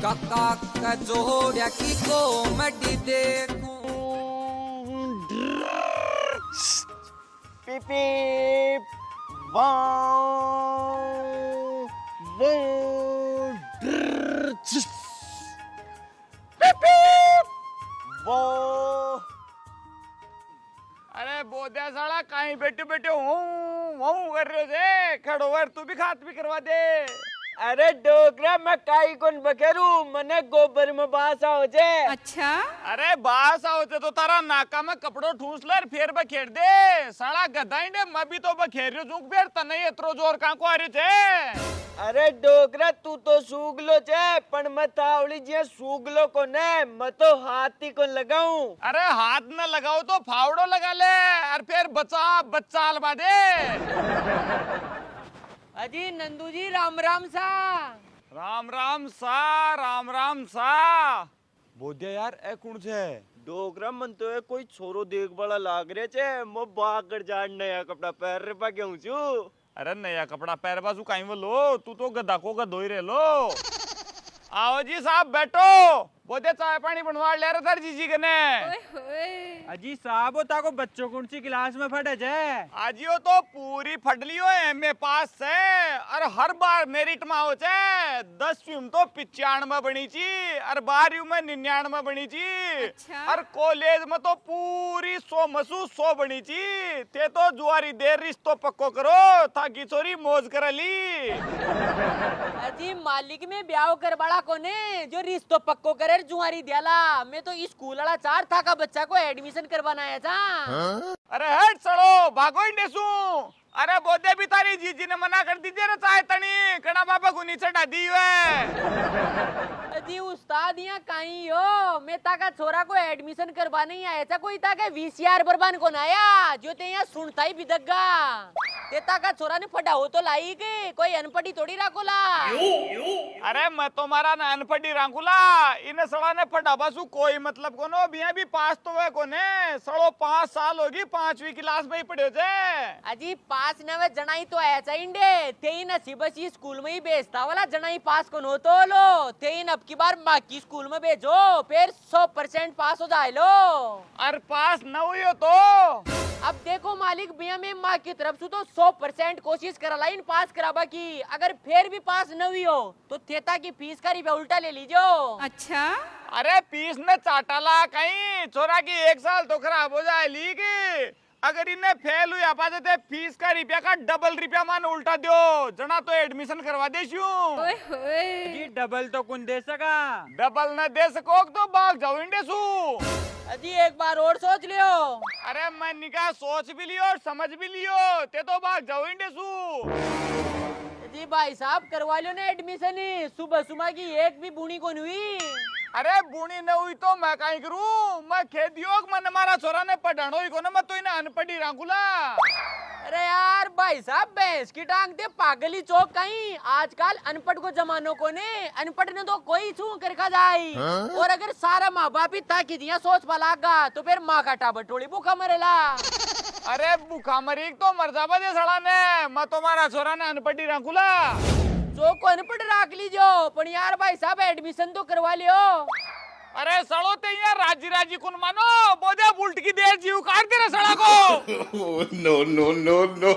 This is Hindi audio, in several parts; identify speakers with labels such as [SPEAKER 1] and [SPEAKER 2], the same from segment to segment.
[SPEAKER 1] काका का जोड़िया की कॉमेडी देखूं
[SPEAKER 2] पीप पीप वाव वाव पीप पीप वाव। अरे बोध्या साला कहीं बैठे बैठे हूँ कर रहे हो जे खड़ो वर तू भी खात भी करवा दे। अरे डोगरा मैं काई कौन बखेरू मने गोबर में बास आओ जे।
[SPEAKER 3] अच्छा
[SPEAKER 2] अरे बास आओ जे तो तारा नाका में कपड़ो ठूस ले फिर बखेर दे साला गधाइंडे मैं भी तो बखेर रही हूँ फिर तने इतरो जोर का को आ रही थे। अरे डोगरा तू तो सूग लो जे पण मैं तावड़ी जे सूग लो को ने मैं तो हाथी को लगाऊं। अरे हाथ न लगाओ तो फावड़ो लगा ले और फिर बच्चा अलवा दे।
[SPEAKER 3] अजी नंदू जी राम राम सा।
[SPEAKER 2] राम राम सा बोध्या यार ए कुण छे डोगरा मन तो है कोई छोरो देख बड़ा लाग रे छे मो बाकर जान नया कपड़ा पहन रे पा क्यों छु। अरे नया कपड़ा पहन बाजू काई वो लो तू तो गधा को गधो ही रे लो। आओ जी साहब बैठो बोधे चाय पानी बनवा ले रहा जीजी कने।
[SPEAKER 4] अजी साहब होता को बच्चों कौन सी क्लास में फटे छे।
[SPEAKER 2] आजियो तो पूरी फटलियो एमए पास से और हर बार मेरिट में हो छे 10वीं में तो 95 में बनी छी और 12वीं में 99 में बनी छी।
[SPEAKER 3] अच्छा?
[SPEAKER 2] और कॉलेज में तो पूरी 100 मसू 100 बनी छी ते तो जुआरी देर रिश्तो पक्को करो ताकि छोरी मौज कर ली।
[SPEAKER 3] अजी मालिक में ब्याह कर बड़ा कोने जो रिश्तो पक्को करे जुआरी दियाला मैं तो स्कूल वाला 4 था का बच्चा को एडमिशन करवाना आया था।
[SPEAKER 2] अरे हट सड़ो भागो इंडेसू। अरे बोधे भी तारी जीजी ने मना कर दीजिए रे चाहे तनी कना बाबा को नीचे चढ़ा दी है।
[SPEAKER 3] अजी उस्ताद यहाँ कहीं हो मैं ताका छोरा को एडमिशन करवाने ही आया था कोई ताके वीसीआर बरबान को आया जो ते यहाँ सुनता ही बिदग्गा ते ताका छोरा ने फटा हो तो लाई के कोई अनपढ़ी थोड़ी राकोला।
[SPEAKER 2] अरे मैं तुम्हारा ना अनपढ़ी रांकुला इन सड़ा ने फटा बसु कोई मतलब को नो बिया भी पास तो है कोने सड़ो 5 साल होगी 5वीं क्लास में ही पढ़े थे।
[SPEAKER 3] अजी पास नवे जनाई तो आया चाहिए थे ही नसीब सी स्कूल में ही भेजता वाला जनाई पास को नो तो लो थे ही अब की बार बाकी स्कूल में भेजो फिर 100% पास हो जाए लो।
[SPEAKER 2] और पास न हुई हो तो
[SPEAKER 3] अब देखो मालिक भैया में माँ की तरफ से तो 100% कोशिश करा लाइन पास कराबा की अगर फिर भी पास न हुई हो तो थेता की फीस का रिव्यू उल्टा ले लीजो।
[SPEAKER 4] अच्छा
[SPEAKER 2] अरे फीस ने चाटाला कहीं छोरा की 1 साल तो खराब हो जाए ली की अगर इन्हें फेल हुई आपा देते फीस का रुपया का डबल रुपया मान उल्टा दो जना तो एडमिशन करवा दे
[SPEAKER 4] जी डबल तो कौन दे सका।
[SPEAKER 2] डबल न दे सको तो भाग जाओ इंडेसू।
[SPEAKER 3] अजी एक बार और सोच लियो।
[SPEAKER 2] अरे मैं निकाह सोच भी लियो और समझ भी लियो ते तो भाग जाओ इंडेसू।
[SPEAKER 3] जी भाई साहब करवा लो ना एडमिशन ही सुबह सुबह की एक भी बुनी को नहीं हुई।
[SPEAKER 2] अरे बुनी न हुई तो मैं कहीं करूं मैं खेदियो मन मारा छोरा ने पढ़ानो ही को ना मैं तो इन्हें अनपढ़ी रांकुला।
[SPEAKER 3] अरे यार भाई साहब भैंस की टांग दे पागली चौक कहीं आजकल अनपढ़ को जमानो को ने अनपढ़ ने तो कोई छू कर खा जाए और अगर सारा माँ बाप ही ताकि दिया सोच पलागा तो फिर माँ का टाबर टोली भूखा मरेला।
[SPEAKER 2] अरे भूखा मरी तो मर जाबा दे सड़ा ने मैं तुम्हारा छोरा ने अनपढ़ी रांकुला।
[SPEAKER 3] जो को अनपढ़ राख लीजो पर यार भाई साहब एडमिशन तो करवा लियो।
[SPEAKER 2] अरे सड़ो ते यार राजी राजी कुन मानो बोधे बुल्ट की देर जीव काट दे रे सड़ा को।
[SPEAKER 5] नो नो नो नो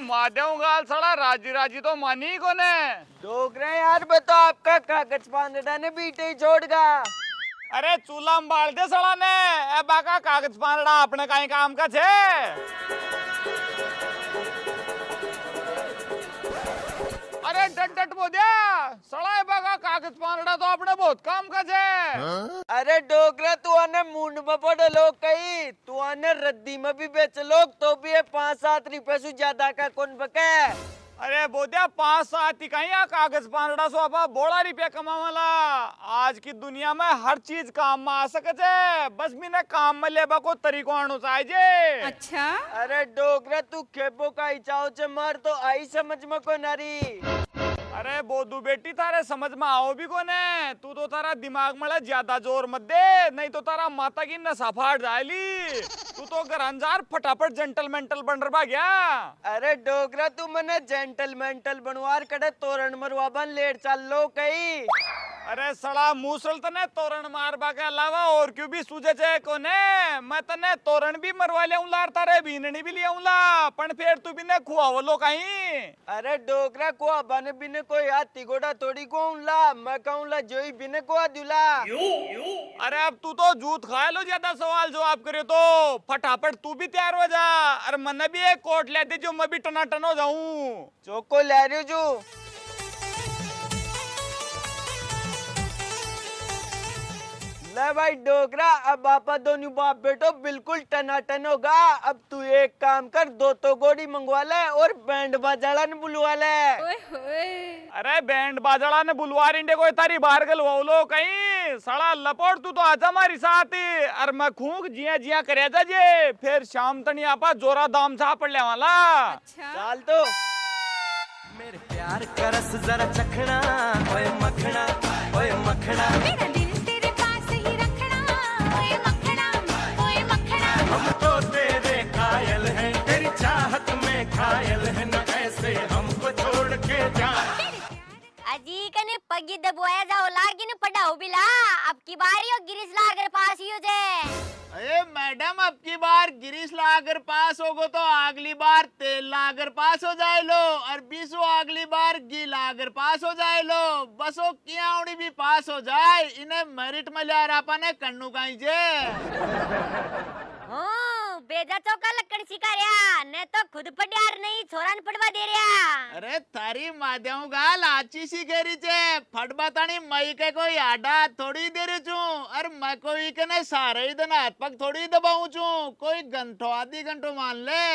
[SPEAKER 2] माध्यम गाल सड़ा राजी राजी तो मानी को ने
[SPEAKER 6] डोगरे यार बताओ आपका कागज पांडा ने बीटे छोड़गा।
[SPEAKER 2] अरे चूल्हा में बाल दे सड़ा ने ए बाका कागज पांडा अपने कहीं काम का छे। अरे डट डट बोदिया सड़ा ए बाका कागज पांडा तो अपने बहुत काम का छे।
[SPEAKER 6] अरे डोगरा तू आने मुंड में पड़े लोग कहीं तू आने रद्दी में भी बेच लोग तो भी ये 5-7 रुपए से ज्यादा का कौन बके।
[SPEAKER 2] अरे बोदिया 5-7 कहीं कागज पांडा सो आपा बोला रुपया कमावाला आज की दुनिया में हर चीज काम में आ सके छे बस बिना काम में लेबा को तरीको आनो चाहिए।
[SPEAKER 3] अच्छा
[SPEAKER 6] अरे डोगरा तू खेबो का इचाओ चे मर तो आई समझ में को नारी।
[SPEAKER 2] अरे बोधू बेटी थारे समझ में आओ भी कोने, तू तो तारा दिमाग में ज्यादा जोर मत दे, नहीं तो तारा माता की नसा फाट जाएली। तू तो गरंजार फटाफट जेंटलमेंटल बन रहा गया।
[SPEAKER 6] अरे डोगरा तू मने जेंटलमेंटल बनवार कड़े तोरण मरवा बन लेट चल लो कहीं।
[SPEAKER 2] अरे सड़ा मूसल तने तोरण मारबा के अलावा और क्यों भी सूझे छे कोने, मैं तने तोरण भी मरवा ले उला तारे भीननी भी ले उला, पण फिर तू भी ने खुआवो लो कहीं।
[SPEAKER 6] अरे डोगरा को बने बिने कोई हाथी घोड़ा थोड़ी को ला, मैं कहूँला जोई बिने को दुला।
[SPEAKER 2] अरे अब तू तो जूत खा लो, ज्यादा सवाल जवाब करे तो फटाफट तू भी तैयार हो जा। अरे मने भी एक कोट ले दे जो मैं भी टनाटन हो जाऊं।
[SPEAKER 6] चोको ले रही जो ले भाई डोगरा, अब आपा दोनों बाप बेटो बिल्कुल टनाटन होगा। अब तू एक काम कर, दो तो गोड़ी मंगवा ले और बैंड बाजाड़ा ने बुलवा ले।
[SPEAKER 2] अरे बैंड बाजाड़ा ने बुलवा रिंडे कोई तारी बाहर गलवाओ लो कहीं। सड़ा लपोट तू तो आजा हमारी साथ ही। अरे मैं खूक जिया जिया करे जा जे, फिर शाम तनी आपा जोरा दाम सा पड़ ले वाला।
[SPEAKER 6] चाल तो
[SPEAKER 1] मेरे प्यार का रस जरा चखना, ओए मखना, ओए मखना।
[SPEAKER 5] मेरा दिल तेरे पास ही रखना, ओए मखना, ओए मखना।
[SPEAKER 1] हम तो तेरे कायल हैं, तेरी चाहत में घायल है, न ऐसे हमको छोड़ के जा।
[SPEAKER 5] अजी कने पगी दबवाया जाओ लागिन पढ़ाओ बिला, अब की बारी हो गिरीश लागर पास ही हो जे।
[SPEAKER 6] अरे मैडम, अब की बार गिरीश लागर पास होगो तो अगली बार तेल लागर पास हो जाए लो, और बीसो अगली बार घी लागर पास हो जाए लो। बस वो कियाउड़ी भी पास हो जाए, इन्हें मेरिट में लिया रापा ने कन्नू काई जे।
[SPEAKER 5] बेजा चौका लकड़ सिखा रहा, ने तो खुद पढ़ियार नहीं छोरान पढ़वा दे रहा।
[SPEAKER 6] अरे थारी माध्यम गाल आची सी गेरी चे, फटबा तानी मई के कोई आडा थोड़ी दे रही छू, और मैं कोई के ने सारे ही दिन हाथ पग थोड़ी दबाऊ छू, कोई घंटो आधी घंटो मान ले।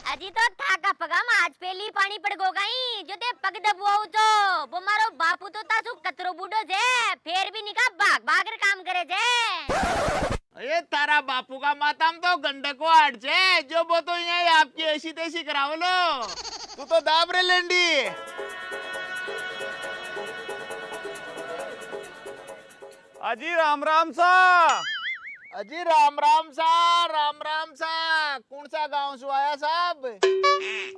[SPEAKER 5] अजी तो थाका पगम आज पहली पानी पड़ गो गई, जो ते पग दबवाऊ तो वो मारो बापू तो तासु कतरो बूढ़ो जे, फिर भी निका भाग भाग कर काम करे जे।
[SPEAKER 6] ये तारा बापू का माताम तो गंडे को आड़ छे, जो वो तो यहाँ आपकी ऐसी तैसी कराव लो। तू तो दाब रे लेंडी।
[SPEAKER 2] अजी राम राम सा।
[SPEAKER 6] अजी राम राम सा, राम राम सा। कौन सा गांव से आया साहब?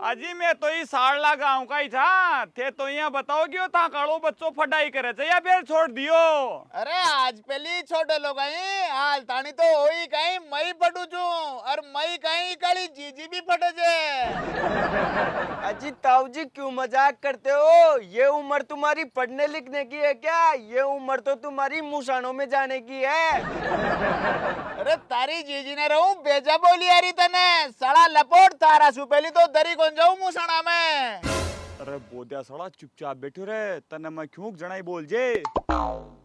[SPEAKER 2] अजी मैं तो ही साड़ला गांव का ही था, थे तो यहाँ बताओ क्यों था काड़ो बच्चों फटाई करे थे या फिर छोड़ दियो।
[SPEAKER 6] अरे आज पहली छोटे लोग आई, हाल तानी तो होई कहीं मई पटू चू, और मई कहीं काली जीजी भी फटे जे। अजी ताऊ जी क्यों मजाक करते हो? ये उम्र तुम्हारी पढ़ने लिखने की है क्या? ये उम्र तो तुम्हारी मुसानों में जाने की है। अरे तारी जीजी ने रहूं बेजा बोली आ रही तने, सड़ा लपोट तारा सु पहली तो दरी कौन जाऊं मुसाना में।
[SPEAKER 2] अरे बोदिया सड़ा चुपचाप बैठो रे, तने मैं क्यों जनाई बोल जे।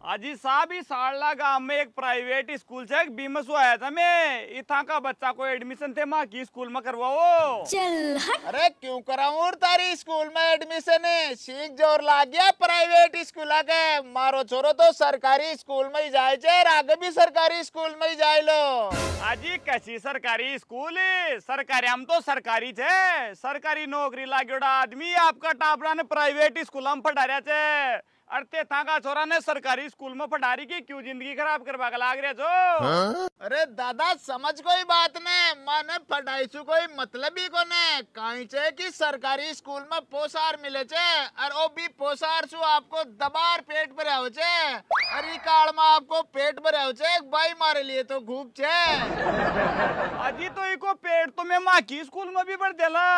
[SPEAKER 2] अजी साहब ही साड़ला गांव में एक प्राइवेट स्कूल से एक बीमसु आया था मैं, इथा का बच्चा को एडमिशन थे माँ की स्कूल में करवाओ।
[SPEAKER 5] चल हट।
[SPEAKER 6] अरे क्यों कराऊं तारी स्कूल में एडमिशन है, सीख जोर लाग गया प्राइवेट स्कूल के। मारो छोरो तो सरकारी स्कूल में ही जाए छे, आगे भी सरकारी स्कूल में ही जाए लो।
[SPEAKER 2] अजी कैसी सरकारी स्कूल, सरकारी हम तो सरकारी थे, सरकारी नौकरी लागोड़ा आदमी आपका टापरा ने प्राइवेट स्कूल में पढ़ा रहा थे। अरे थाका छोरा ने सरकारी स्कूल में पढ़ारी की क्यों जिंदगी खराब करवा लाग रहे जो।
[SPEAKER 6] अरे दादा समझ कोई बात नहीं, माने पढ़ाई से कोई मतलब ही को नहीं, कहीं चे कि सरकारी स्कूल में पोसार मिले चे, और वो भी पोसार सु आपको दबार पेट भरे हो चे, अरे काल में आपको पेट भरे हो चे, भाई मारे लिए तो घूप चे।
[SPEAKER 2] अजी तो इको पेट तो मैं माँ की स्कूल में भी बढ़ देला,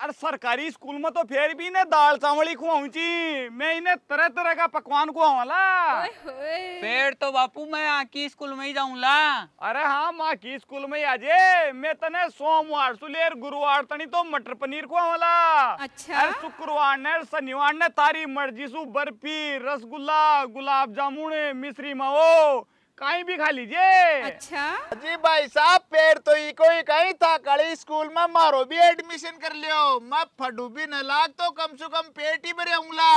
[SPEAKER 2] और सरकारी स्कूल में तो फिर भी इन्हें दाल चावल खुआऊंची, मैं इन्हें तरह तरह का पकवान खुआवाला।
[SPEAKER 4] पेड़ तो बापू मैं आकी स्कूल में ही जाऊंला।
[SPEAKER 2] अरे हाँ माँ की स्कूल में आजे, मैं तने सोमवार से लेर गुरुवार तनी तो मटर पनीर खुआवाला।
[SPEAKER 3] अच्छा।
[SPEAKER 2] अरे शुक्रवार ने शनिवार ने तारी मर्जी सु बर्फी, रसगुल्ला, गुलाब जामुन, मिश्री माओ, कहीं भी खा लीजिए।
[SPEAKER 7] अच्छा
[SPEAKER 6] जी भाई साहब पेड़ तो ही कोई कहीं था कड़ी स्कूल में मारो भी एडमिशन कर लियो, मैं फटू भी न लाग तो कम से कम पेट ही भरे उंगला।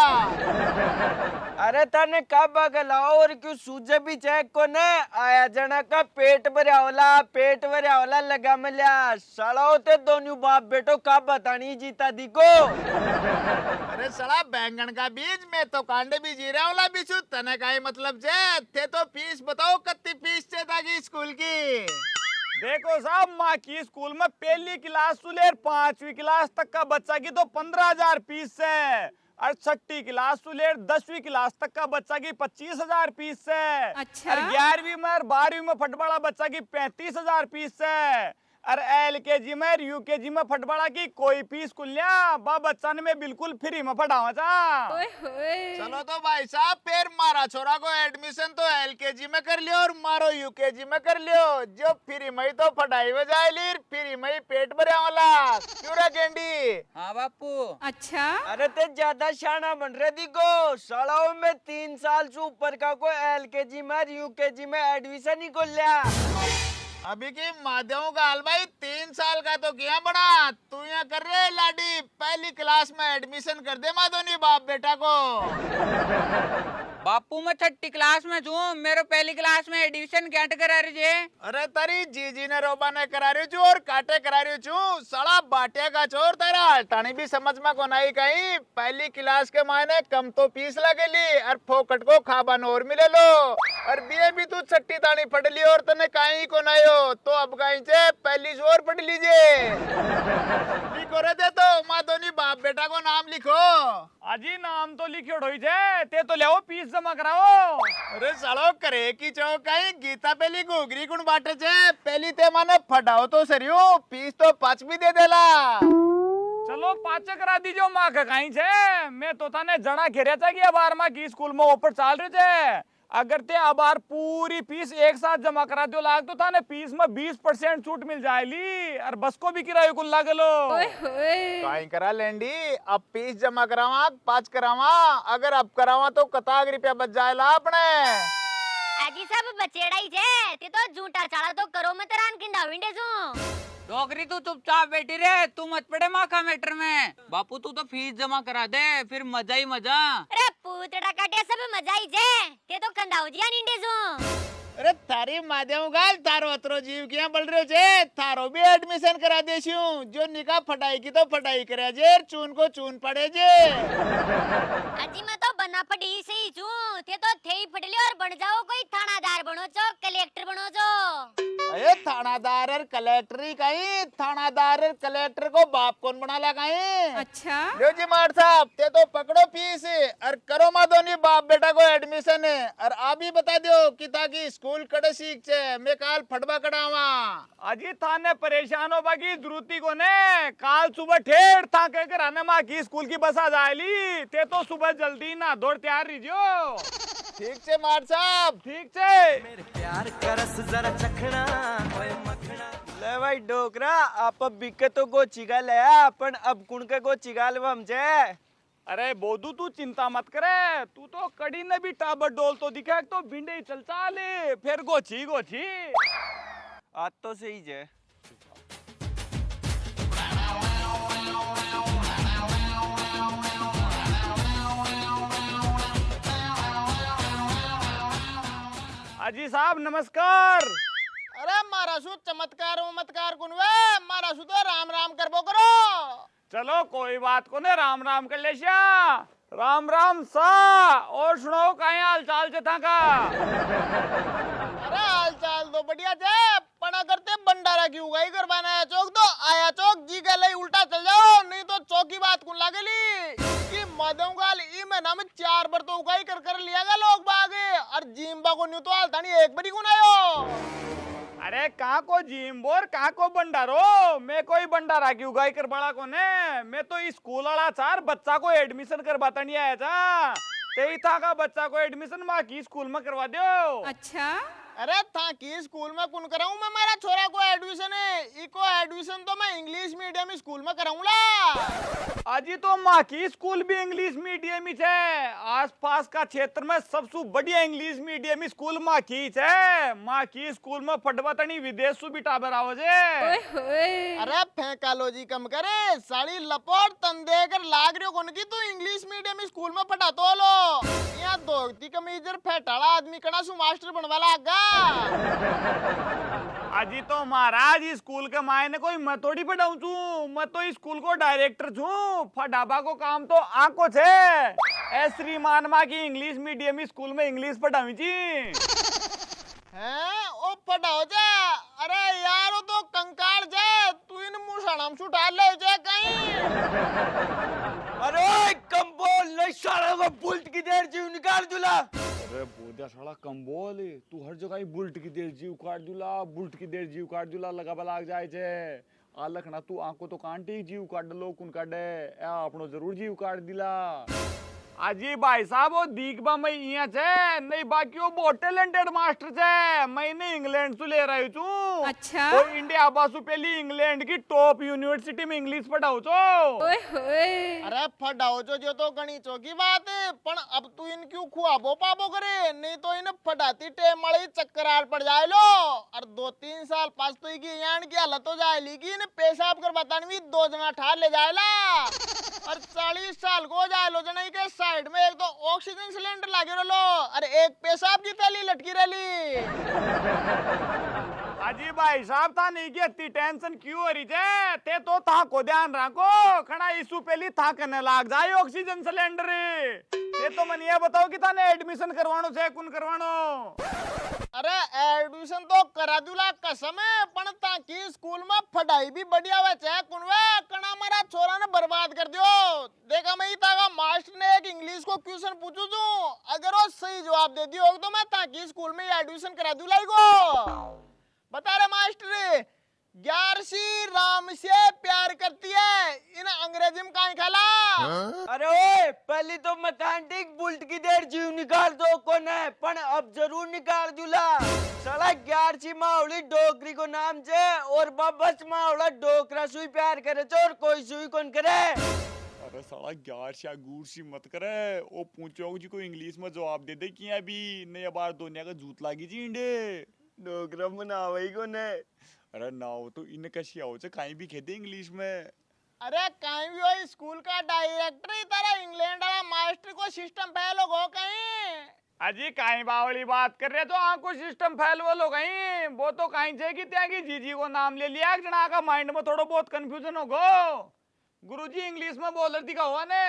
[SPEAKER 2] अरे तने कब अगलाओ और क्यों सूझे भी चेक को ने आया जना का पेट भरे होला लगा मिल्या सड़ाओ ते दोनों बाप बेटो का बतानी जीता दिको।
[SPEAKER 6] अरे सड़ा बैंगन का बीज में तो कांडे भी जी रहा होला बिचू तने का ही मतलब जे थे तो फीस बताओ कितनी फीस चे ताकि स्कूल की।
[SPEAKER 2] देखो साहब माँ की स्कूल में पहली क्लास से लेकर 5वीं क्लास तक का बच्चा की तो 15,000 फीस है और 6ठी क्लास से लेकर 10वीं क्लास तक का बच्चा की 25,000 फीस है।
[SPEAKER 7] अच्छा।
[SPEAKER 2] और 11वीं में और 12वीं में फटबड़ा बच्चा की 35,000 फीस है और LKG में और UKG में फटबड़ा की कोई फीस कुल्ला बा बच्चा ने मैं बिल्कुल फ्री में पढ़ावा चा।
[SPEAKER 7] ओए होए
[SPEAKER 6] चलो तो भाई साहब फिर मारा छोरा को एडमिशन तो LKG में कर लियो और मारो UKG में कर लियो, जो फ्री में तो पढ़ाई में जाए लीर फ्री में पेट भरे वाला क्यों रे गेंडी।
[SPEAKER 4] हाँ बापू।
[SPEAKER 7] अच्छा
[SPEAKER 2] अरे ते ज्यादा शाना बन रहे दिको सालों में 3 साल से ऊपर का कोई LKG में और UKG में एडमिशन ही कर लिया।
[SPEAKER 6] अभी की माध्यमों का हाल भाई 3 साल का तो क्या बड़ा तू यहाँ कर रहे लाडी पहली क्लास में एडमिशन कर दे माधोनी बाप बेटा को।
[SPEAKER 4] बापू मैं 6ठी क्लास में छू, मेरे पहली क्लास में एडमिशन क्या करा रही है?
[SPEAKER 6] अरे तारी जीजी ने रोबा ने करा रही छू और काटे करा रही छू साला बाटिया का चोर तारा टाणी भी समझ में को नहीं कहीं पहली क्लास के मायने कम तो फीस लगेली और फोकट को खाबन और मिले लो और बीए भी तू 6ठी तानी पढ़ ली और तने कहीं को नहीं हो तो अब कहीं से पहली जोर पढ़ लीजिए। लिखो रे दे तो माधोनी बाप बेटा को नाम लिखो।
[SPEAKER 2] अजी नाम तो लिखियो ढोई छे ते तो ले फीस जमा कराओ।
[SPEAKER 6] अरे सालो करे की चौक कहीं गीता पहली घुगरी गुण बाटे छे पहली ते माने फटाओ तो सरियो फीस तो 5 भी दे देला।
[SPEAKER 2] चलो 5 करा दीजो माँ का कहीं छे मैं तो थाने जना घेरिया था कि अब 12वीं की स्कूल में ऊपर चाल रहे थे अगर ते अब बार पूरी फीस एक साथ जमा करा दो लाग तो थाने फीस में 20% छूट मिल जाएगी और बस को भी किराए को लाग लो।
[SPEAKER 7] ओए होए
[SPEAKER 6] कहीं करा लेंडी अब फीस जमा करावा 5 करावा अगर अब करावा तो कताग रुपया बच जाएला अपने।
[SPEAKER 5] अजी सब बचेड़ा ही जे ते तो झूठा चाड़ा तो करो मत रान किंदा विंडे सु
[SPEAKER 4] डोगरी तू चुपचाप बैठी रे, तू मत पड़े माँ का मैटर में। बापू तू तो फीस जमा करा दे फिर मजा ही मजा।
[SPEAKER 5] अरे पूतड़ा काटे सब मजा ही जे ते तो खंदाऊ जिया निंडे सु।
[SPEAKER 6] अरे थारी माध्यम गाल थारो अतरो जीव किया बोल रहे हो जे थारो भी एडमिशन करा देशू जो निका फटाई की तो फटाई करा जे चून को चून पड़े जे।
[SPEAKER 5] अजी मैं तो बना पड़ी से ही छू ते तो थे ही पढ़ लियो और बन जाओ कोई थानादार बनो चो कलेक्टर बनो चो।
[SPEAKER 6] अरे थानादार और कलेक्टर ही कहीं थानादार और कलेक्टर को बाप कौन बना ला कहीं।
[SPEAKER 7] अच्छा
[SPEAKER 6] लो जी मार साहब ते तो पकड़ो फीस और करो माधोनी बाप बेटा को एडमिशन और आप ही बता दो कि ताकि स्कूल कड़े सीख छे मैं काल फटबा कड़ावा।
[SPEAKER 2] अजी थाने परेशान हो बाकी जरूरती को ने काल सुबह ठेर था कहकर आने माँ की स्कूल की बस आ जाएली ते तो सुबह जल्दी ना दौड़ तैयार रहियो।
[SPEAKER 6] ठीक छे मार साहब
[SPEAKER 2] ठीक छे।
[SPEAKER 1] मेरे प्यार का रस जरा चखना ओए मखना।
[SPEAKER 2] ले भाई डोकरा आप बिके तो गोची का ले अपन अब कुण के गोची का ले हमसे। अरे बोधू तू चिंता मत करे तू तो कड़ी ने भी टाबर डोल तो दिखा तो भिंडे ही चल चाले फिर गोची गोची आज तो सही है। अजी साहब नमस्कार।
[SPEAKER 6] अरे मारा सु चमत्कार उमत्कार कुनवे मारा सु तो राम राम करबो करो।
[SPEAKER 2] चलो कोई बात को ने राम राम कर ले श्या राम राम सा और सुनाओ कहीं हाल चाल चथा का।
[SPEAKER 6] अरे हाल चाल तो बढ़िया छे पड़ा करते भंडारा की उगाई करवाना है चौक तो आया चौक जी के लिए उल्टा चल जाओ नहीं तो चौक की बात कुन लागेली कि मदम गाल ई महीना में 4 बार तो उगाई कर लिया गा लोग बागे और जिम्बा को न्यू तो हाल थानी एक बारी कुन आयो।
[SPEAKER 2] अरे कहाँ को जिम बोर कहाँ को भंडारो मैं कोई भंडारा की उगाई कर बड़ा को ने मैं तो स्कूल वाला चार बच्चा को एडमिशन करवाता नहीं आया था तेई था का बच्चा को एडमिशन माँ की स्कूल में करवा दो।
[SPEAKER 7] अच्छा
[SPEAKER 6] अरे था कि स्कूल में कौन कराऊं मैं मेरा छोरा को एडमिशन है इको एडमिशन तो मैं इंग्लिश मीडियम स्कूल में कराऊंगा।
[SPEAKER 2] अजी तो माँ की स्कूल भी इंग्लिश मीडियम ही है। आसपास का क्षेत्र में सबसे बढ़िया इंग्लिश मीडियम स्कूल माँ की है। माँ की स्कूल में फटबतनी विदेश भी टाबर आओ जे।
[SPEAKER 6] अरे फेंकालोजी कम करे साड़ी लपोट तन देकर लाग रही हो कौन की तू इंग्लिश मीडियम स्कूल में पढ़ा तो लो यहाँ दोगती कमीजर फेटाड़ा आदमी कड़ा सु मास्टर बनवा लागा।
[SPEAKER 2] अजी तो महाराज स्कूल के मायने कोई मैं थोड़ी पढ़ाऊं छू, मैं तो स्कूल को डायरेक्टर छू। फटाबा को काम तो आंखों छे। श्रीमान माँ की इंग्लिश मीडियम स्कूल में इंग्लिश पढ़ावी जी
[SPEAKER 6] हैं ओ पढ़ाओ जा। अरे यार वो तो कंकाड़ जा तू इन मुसड़म सुटा ले जा कहीं।
[SPEAKER 2] अरे कम बोल नहीं साला को बुल्ट की देर जीव निकाल दूला। अरे बोधा साला कम बोल तू हर जगह ही बुल्ट की देर जीव काट दूला बुल्ट की देर जीव काट दूला लगा लाग जाए छे। आलख ना तू आंखों तो कांटी जीव काट लो कुन काटे अपनो जरूर जीव काट दिला। अजी भाई साहब वो दीगबा मैं यहाँ छे नहीं बाकी वो बहुत टैलेंटेड मास्टर छे। मैंने इंग्लैंड से ले रही हूँ। अच्छा तो इंडिया बासु पहली इंग्लैंड की टॉप यूनिवर्सिटी में इंग्लिश पढ़ाओ छो।
[SPEAKER 6] अरे फटाओ जो तो गणी चौकी बात है पण अब तू इन क्यों खुआबो पाबो करे नहीं तो इन फटाती टेम मड़ी चक्कर आड़ पड़ जाए लो और 2-3 साल पास तो की यान की हालत हो जाए ली इन पेशाब कर बतानी 2 जना ठार ले जाएला और 40 साल को जाए लो जना के साइड में एक तो ऑक्सीजन सिलेंडर लागे लो अरे एक पेशाब की थैली लटकी रही।
[SPEAKER 2] अजी भाई साहब था नहीं कि इतनी टेंशन क्यों हो रही है ते तो था को ध्यान रखो खड़ा इशू पहली था करने लाग जाए ऑक्सीजन सिलेंडर ते तो मन ये बताओ कि थाने एडमिशन करवानो से कौन करवानो।
[SPEAKER 6] अरे एडमिशन तो करा दूला कसम है पण ताकि स्कूल में पढ़ाई भी बढ़िया वे चाहे कुनवे कना हमारा छोरा ने बर्बाद कर दियो। देखा मैं तागा मास्टर ने एक इंग्लिश को क्वेश्चन पूछू तू अगर वो सही जवाब दे दियो तो मैं ताकि स्कूल में एडमिशन करा दूला को। बता रहे मास्टर ग्यारसी राम से प्यार करती है इन अंग्रेजी में कहीं खाला।
[SPEAKER 2] अरे ओए पहली तो मैथमेटिक बुल्ट की देर जीव निकाल दो कौन है पण अब जरूर निकाल दूला। साला ग्यारसी मावली डोकरी को नाम छे और बस मावला डोकरा सुई प्यार करे छे और कोई सुई कौन करे। अरे साला ग्यारसी गुरसी मत करे ओ पूछो जी को इंग्लिश में जवाब दे दे किया भी नया बार दुनिया का जूत लागी जी इंडे डोकरा बनावे कौन है। अरे नाव तो इन कैसी आओ से कहीं भी कहते इंग्लिश में।
[SPEAKER 6] अरे कहीं भी हो स्कूल का डायरेक्टर ही तारा इंग्लैंड वाला मास्टर को सिस्टम फेल हो कहीं।
[SPEAKER 2] अजी कहीं बावली बात कर रहे तो आंखों सिस्टम फेल हो गई वो तो कहीं से कि त्यागी जीजी को नाम ले लिया जना का माइंड में थोड़ा बहुत कंफ्यूजन हो गो। गुरुजी इंग्लिश में बोल रही का हुआ ने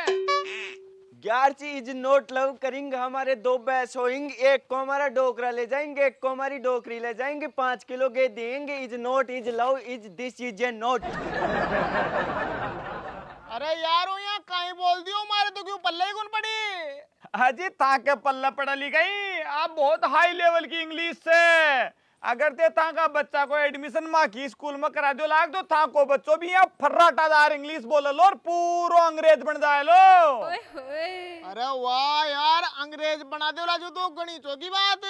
[SPEAKER 2] ग्यारसी इज नोट लव करेंगे हमारे 2 बैस होंगे एक को हमारा डोकरा ले जाएंगे एक को हमारी डोकरी ले जाएंगे 5 किलो के देंगे is note is love is this is a note.
[SPEAKER 6] अरे यार वो यहाँ कहीं बोल दियो हमारे तो क्यों पल्ले ही कौन पड़ी।
[SPEAKER 2] अजी ताके पल्ला पड़ा ली गई आप बहुत हाई लेवल की इंग्लिश से अगर ते ताका बच्चा को एडमिशन माँ की स्कूल में करा दो लाग तो ताको बच्चों भी यहाँ फर्राटादार इंग्लिश बोले लो और पूरा अंग्रेज बन जाए लो।
[SPEAKER 6] अरे वाह यार अंग्रेज बना दो जो तो गणितों की बात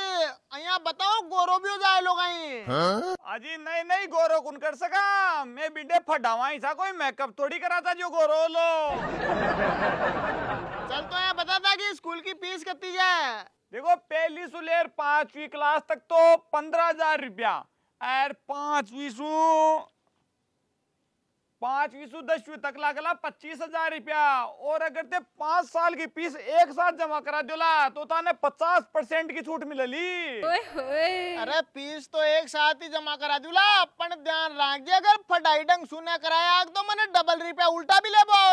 [SPEAKER 6] यहाँ बताओ गोरो भी हो जाए लोग
[SPEAKER 2] अजी नहीं नहीं गोरो कौन कर सका मैं बिडे फटावा ऐसा कोई मेकअप थोड़ी करा था जो गोरो लो।
[SPEAKER 6] चल तो यहाँ बता था कि स्कूल की फीस कितनी है।
[SPEAKER 2] देखो पहली से लेकर 5वीं क्लास तक तो 15,000 रुपया और 5वीं से 10वीं तक लागला 25,000 रुपया और अगर ते 5 साल की फीस एक साथ जमा करा दोला तो ताने 50% की छूट मिलेली।
[SPEAKER 6] अरे फीस तो एक साथ ही जमा करा दूला पण ध्यान रख दिया अगर पढ़ाई ढंग सुने कराया तो मैंने डबल रुपया उल्टा भी ले पाओ।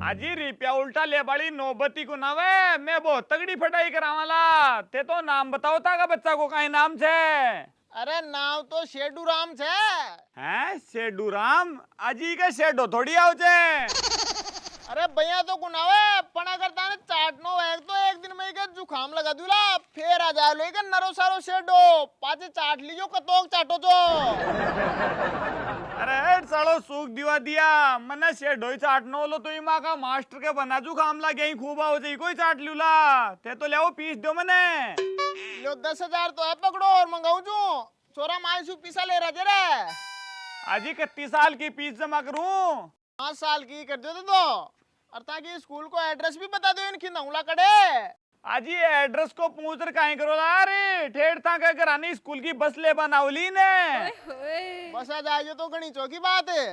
[SPEAKER 2] अजी रुपया उल्टा ले बड़ी नौबती को ना वे मैं बहुत तगड़ी फटाई करावाला ते तो नाम बताओ था का बच्चा को कहीं नाम छे।
[SPEAKER 6] अरे नाम तो शेडू राम छे।
[SPEAKER 2] हैं शेडू राम अजी का शेडो थोड़ी आओ छे।
[SPEAKER 6] अरे भैया तो गुनावे पना करता ने चाटनो है तो एक दिन में के जुखाम लगा दूला फिर आ जाए लेकिन नरो सारो शेडो पाछे चाट लीजो कतोक चाटो जो।
[SPEAKER 2] अरे सालो सूख दिवा दिया मने शेडो ही चाटनो लो तो माँ का मास्टर के बना जुखाम लगे ही खूब आओ जाई कोई चाट लूला ते तो ले पीस दो मने।
[SPEAKER 6] लो 10,000 तो है पकड़ो और मंगाऊ छू छोरा मायसू पीसा ले रहा रे
[SPEAKER 2] अजी 31 साल की फीस जमा करूं
[SPEAKER 6] 5 साल की कर दो तो और ताकि स्कूल को एड्रेस भी बता दो इनकी नौला कड़े
[SPEAKER 2] अजी एड्रेस को पूछ कर काहे करो अरे ठेठ था के घरानी स्कूल की बस ले बनावली ने
[SPEAKER 6] बस आ जाए तो घनी चौकी बात है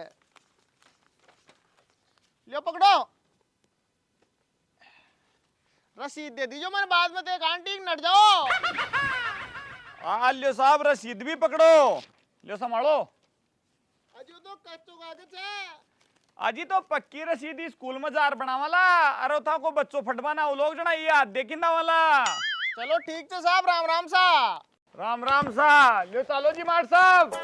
[SPEAKER 6] लो पकड़ो रसीद दे दीजो मैंने बाद में ते आंटी नट जाओ
[SPEAKER 2] लियो साहब रसीद भी पकड़ो लियो संभालो
[SPEAKER 6] अजू तो कच्चो कागज है
[SPEAKER 2] अजी तो पक्की रसीद स्कूल में जार बनावाला अरे था को बच्चों फटवाना वो लोग जना ये हाथ देखी ना वाला
[SPEAKER 6] चलो ठीक है साहब राम राम सा
[SPEAKER 2] राम राम सा लियो चलो जी मार साहब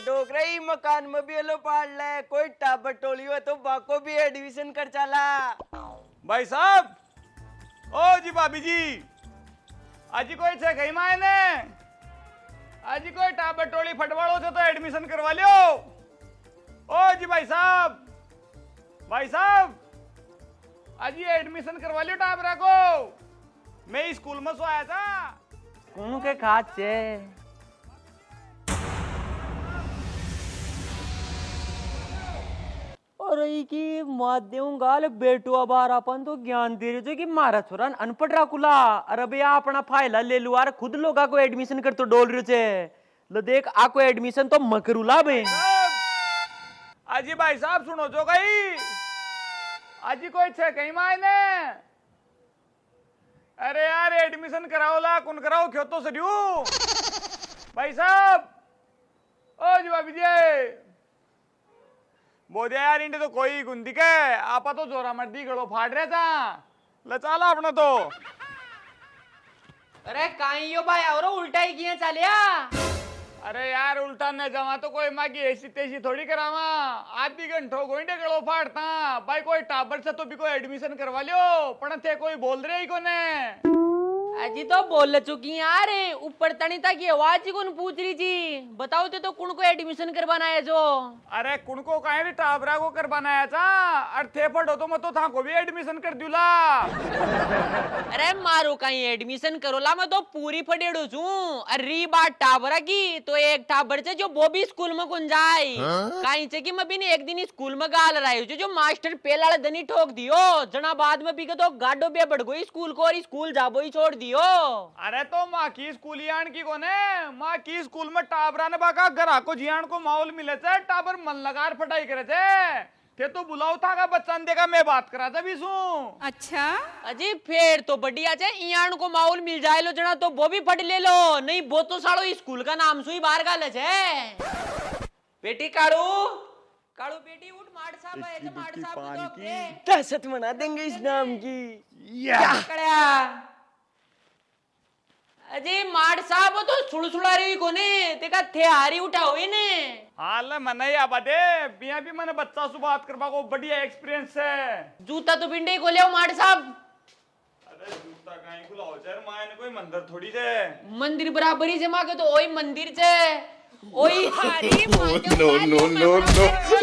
[SPEAKER 3] डोगराई मकान में भी लो पाड़ ले कोई टाबर टोली हो तो बाको भी एडमिशन कर चला
[SPEAKER 2] भाई साहब ओ जी भाभी जी अजी कोई छे कहीं मायने अजी कोई टाबर टोली फटवाड़ो छे तो एडमिशन करवा लियो ओ जी भाई साहब अजी एडमिशन करवा लियो टाबरा को मैं स्कूल में सो आया था
[SPEAKER 3] कौन के खात छे और की माध्यम गाल बेटुआ बार अपन तो ज्ञान दे रहे कि मारा छोरा अनपढ़ राकुला अरे भैया अपना फाइला ले लू यार खुद लोगा को एडमिशन कर तो डोल रहे छे लो देख आको एडमिशन तो मकरूला बे
[SPEAKER 2] अजी भाई साहब सुनो जो गई अजी कोई छे कहीं मायने अरे यार एडमिशन कराओला कौन कराओ क्यों तो सरियो भाई साहब ओ जी भाभी जी बोधे यार इंटे तो कोई गुंदी के आपा तो जोरा मर्दी गड़ो फाड़ रहे था लचाला अपना तो
[SPEAKER 3] अरे काई यो भाई और उल्टा ही किया चालिया
[SPEAKER 2] अरे यार उल्टा न जावा तो कोई माँ की ऐसी तेजी थोड़ी करावा आधी घंटो गोइंडे गड़ो फाड़ता भाई कोई टाबर से तो भी कोई एडमिशन करवा लियो पण थे कोई बोल रहे ही कोने
[SPEAKER 3] अजी तो बोल चुकी यार ऊपर तनी तक की आवाज ही कौन पूछ रही थी बताओ तो कुण को एडमिशन करवाना है जो
[SPEAKER 2] अरे कुण को काहे रे टाबरा को करवाना है था अरे थे पढ़ो तो मैं तो था को भी एडमिशन कर दूला
[SPEAKER 3] अरे मारो कहीं एडमिशन करोला मैं तो पूरी फटेड़ू छू अरे बात टाबरा की तो एक टाबर से जो वो भी स्कूल में कौन जाए कहीं से कि मैं भी एक दिन स्कूल में गाल रहा हूँ जो मास्टर पेला दनी ठोक दियो जना बाद में भी तो गाडो बे बढ़ गई स्कूल को और स्कूल जाबो ही छोड़ दियो
[SPEAKER 2] अरे तो माँ की स्कूल यान की कोने माँ की स्कूल में टाबरा ने बाका घरा को जियान को माहौल मिले थे टाबर मन लगार फटाई करे थे तो बुलाओ था का बच्चा देखा मैं बात करा था भी सू
[SPEAKER 3] अच्छा अजी फिर तो बढ़िया छे इयान को माहौल मिल जाए लो जना तो वो भी फट ले लो नहीं वो तो सालो स्कूल का नाम सुई बाहर गाले छे बेटी काड़ू काड़ू बेटी उठ माड़ साहब है जो माड़ साहब तो दहशत मना देंगे इस नाम की क्या कड़या अजी माड़ साहब तो सुड़सुड़ा रही कोने तेका थे हारी उठा हुई ने
[SPEAKER 2] हाल मन ही आबा दे बिया भी मैंने बच्चा से बात करवा को बढ़िया एक्सपीरियंस है
[SPEAKER 3] जूता तो बिंडे को ले आओ माड़ साहब
[SPEAKER 2] अरे जूता काहे को लाओ यार मां ने कोई मंदिर थोड़ी जे
[SPEAKER 3] मंदिर बराबरी जमा के तो ओई मंदिर छे ओई हारी
[SPEAKER 7] no, no, no, no.